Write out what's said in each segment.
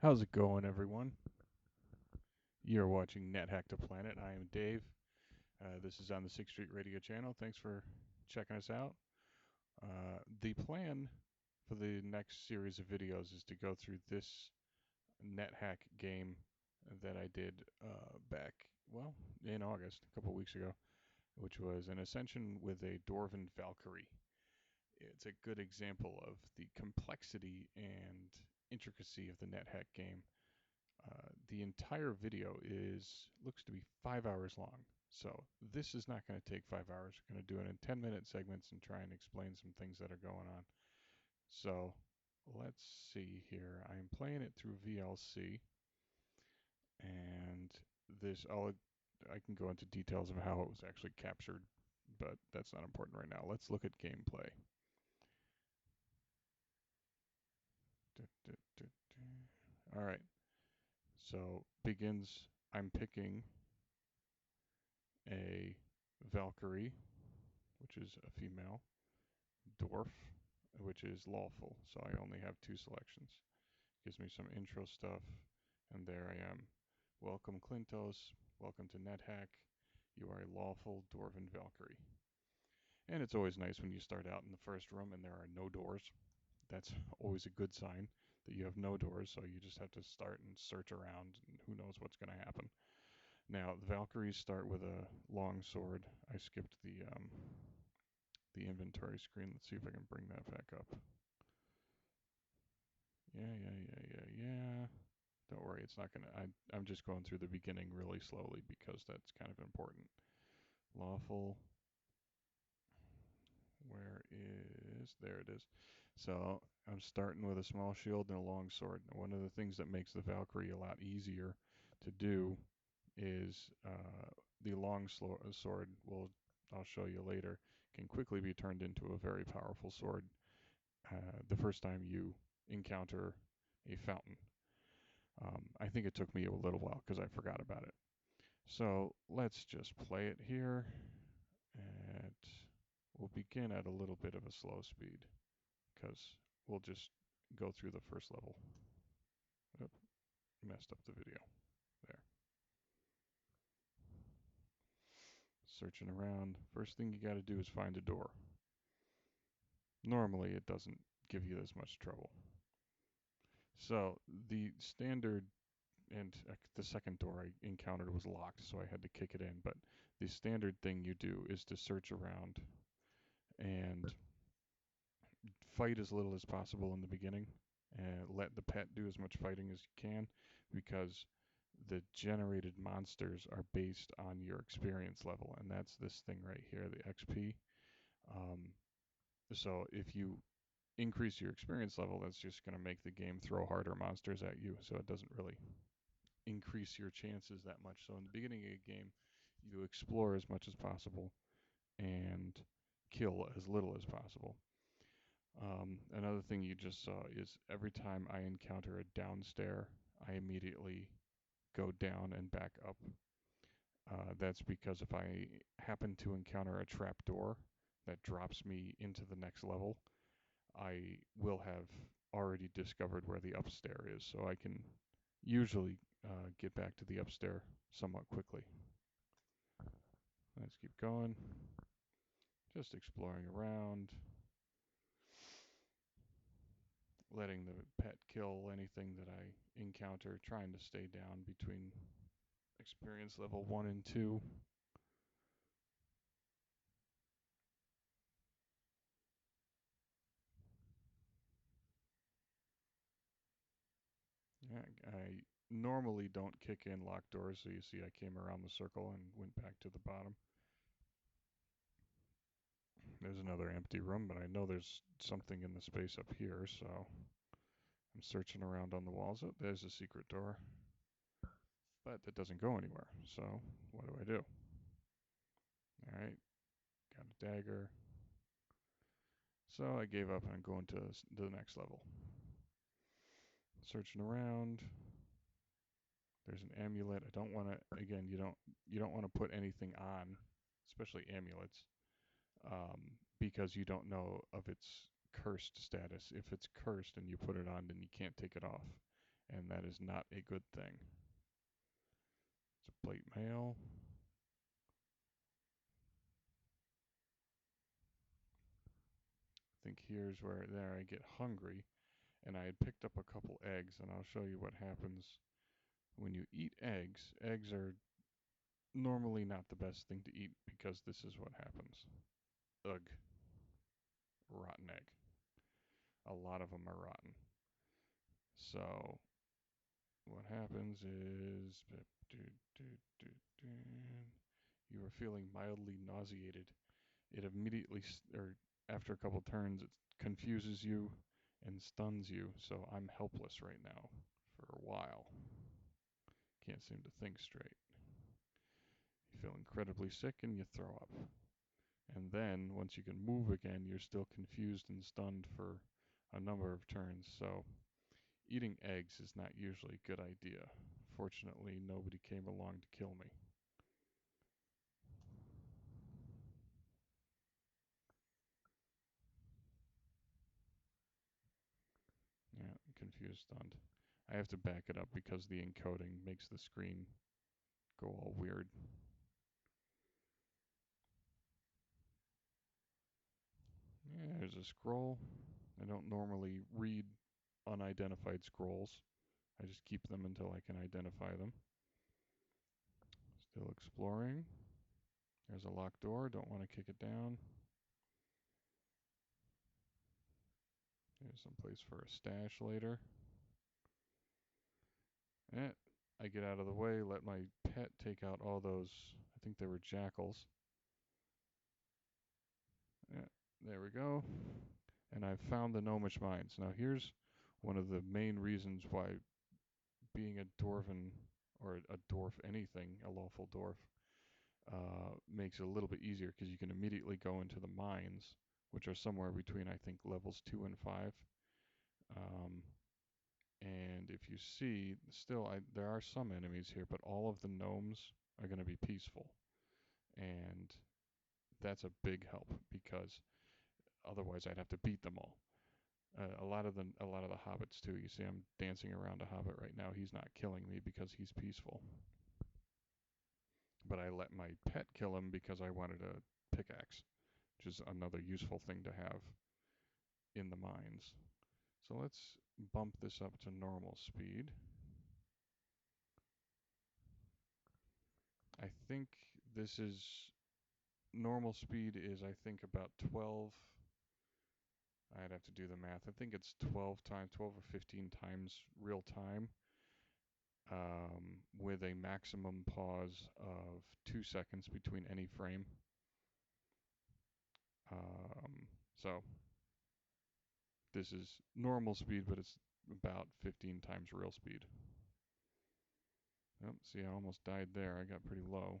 How's it going, everyone? You're watching Nethack The Planet. I am Dave. This is on the 6th Street Radio channel. Thanks for checking us out. The plan for the next series of videos is to go through this NetHack game that I did back, well, in August, a couple weeks ago, which was an ascension with a Dwarven Valkyrie. It's a good example of the complexity and intricacy of the NetHack game. The entire video looks to be 5 hours long. So this is not going to take 5 hours. We're going to do it in 10-minute segments and try and explain some things that are going on. So let's see here. I'm playing it through VLC, and I can go into details of how it was actually captured, but that's not important right now. Let's look at gameplay. All right. So begins. I'm picking a Valkyrie, which is a female, Dwarf, which is lawful. So I only have two selections. Gives me some intro stuff, and there I am. Welcome, Clintos. Welcome to NetHack. You are a lawful Dwarven Valkyrie. And it's always nice when you start out in the first room and there are no doors. That's always a good sign that you have no doors, so you just have to start and search around, and who knows what's going to happen. Now, the Valkyries start with a long sword. I skipped the inventory screen. Let's see if I can bring that back up. Yeah. Don't worry, it's not gonna. I'm just going through the beginning really slowly because that's kind of important. Lawful. There it is. So I'm starting with a small shield and a long sword. Now, one of the things that makes the Valkyrie a lot easier to do is the long sword. I'll show you later. Can quickly be turned into a very powerful sword the first time you encounter a fountain. I think it took me a little while because I forgot about it. So let's just play it here. And we'll begin at a little bit of a slow speed because we'll just go through the first level. Oop, messed up the video. There. Searching around. First thing you got to do is find a door. Normally it doesn't give you this much trouble. So the standard, and the second door I encountered was locked, so I had to kick it in. But the standard thing you do is to search around and fight as little as possible in the beginning and let the pet do as much fighting as you can, because the generated monsters are based on your experience level, and that's this thing right here, the XP. Um, so if you increase your experience level, that's just going to make the game throw harder monsters at you, so it doesn't really increase your chances that much. So in the beginning of a game, you explore as much as possible and kill as little as possible. Another thing you just saw is every time I encounter a downstair, I immediately go down and back up. That's because if I happen to encounter a trap door that drops me into the next level, I will have already discovered where the upstair is, so I can usually get back to the upstair somewhat quickly. Let's keep going. Just exploring around. Letting the pet kill anything that I encounter, trying to stay down between experience level 1 and 2. Yeah, I normally don't kick in locked doors, so you see I came around the circle and went back to the bottom. There's another empty room, but I know there's something in the space up here, so I'm searching around on the walls. Oh, there's a secret door. But that doesn't go anywhere, so what do I do? Alright, got a dagger. So I gave up and I'm going to the next level. Searching around. There's an amulet. I don't want to. Again, you don't want to put anything on, especially amulets, because you don't know of its cursed status. If it's cursed and you put it on, then you can't take it off. and that is not a good thing. It's a plate mail. I think here's where there I get hungry, and I had picked up a couple eggs, and I'll show you what happens when you eat eggs. Eggs are normally not the best thing to eat because this is what happens. Ugh, rotten egg. A lot of them are rotten. So what happens is you are feeling mildly nauseated. It immediately, or after a couple turns, it confuses you and stuns you. So I'm helpless right now for a while. Can't seem to think straight. You feel incredibly sick and you throw up. And then, once you can move again, you're still confused and stunned for a number of turns. So eating eggs is not usually a good idea. Fortunately, nobody came along to kill me. Yeah, confused, stunned. I have to back it up because the encoding makes the screen go all weird. Yeah, there's a scroll. I don't normally read unidentified scrolls. I just keep them until I can identify them. Still exploring. There's a locked door. Don't want to kick it down. There's some place for a stash later. I get out of the way, let my pet take out all those, I think they were jackals. There we go. And I've found the Gnomish Mines. Now here's one of the main reasons why being a dwarven, or a dwarf anything, a lawful dwarf, makes it a little bit easier because you can immediately go into the mines, which are somewhere between, I think, levels 2 and 5. And if you see, still, there are some enemies here, but all of the gnomes are going to be peaceful. And that's a big help because otherwise I'd have to beat them all. A lot of the hobbits too. You see, I'm dancing around a hobbit right now. He's not killing me because he's peaceful. But I let my pet kill him because I wanted a pickaxe, which is another useful thing to have in the mines. So let's bump this up to normal speed. I think this is normal speed is, I think, about 12. I'd have to do the math. I think it's 12 or 15 times real time, with a maximum pause of 2 seconds between any frame. So this is normal speed, but it's about 15 times real speed. Oh, see, I almost died there. I got pretty low.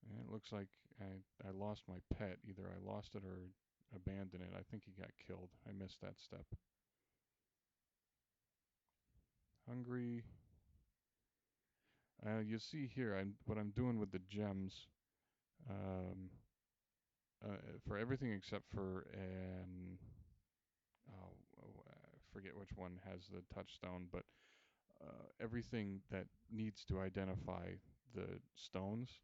And it looks like I lost my pet. Either I lost it or abandoned it. I think he got killed. I missed that step. Hungry. You see here what I'm doing with the gems. Um, for everything except for I forget which one has the touchstone, but everything that needs to identify the stones,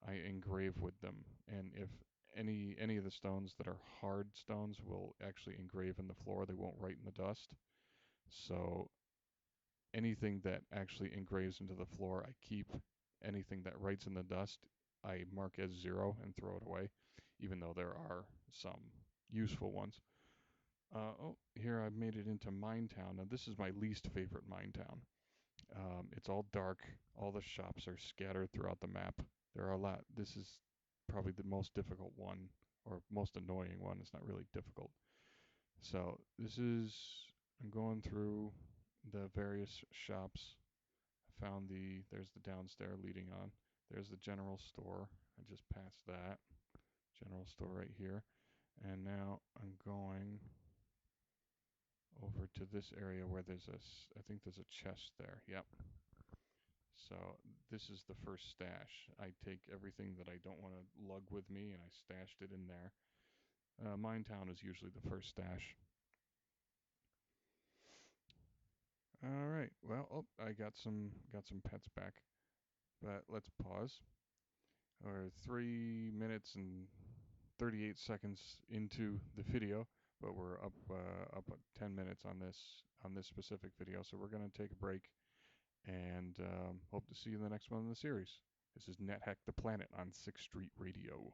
I engrave with them. And if any of the stones that are hard stones will actually engrave in the floor, they won't write in the dust. So anything that actually engraves into the floor, I keep. Anything that writes in the dust, I mark as 0 and throw it away, even though there are some useful ones. Oh, here I've made it into Mine Town. Now this is my least favorite Mine Town. It's all dark. All the shops are scattered throughout the map. There are a lot. This is probably the most difficult one, or most annoying one. It's not really difficult. So I'm going through the various shops. I found there's the downstairs leading on. There's the general store. I just passed that. General store right here. And now I'm going over to this area where I think there's a chest there. Yep. So this is the first stash. I take everything that I don't want to lug with me and I stashed it in there. Mine Town is usually the first stash. All right. Well, I got some pets back, but let's pause. We're 3 minutes and 38 seconds into the video, but we're up 10 minutes on this specific video. So we're gonna take a break and hope to see you in the next one in the series. This is Nethack The Planet on 6th Street Radio.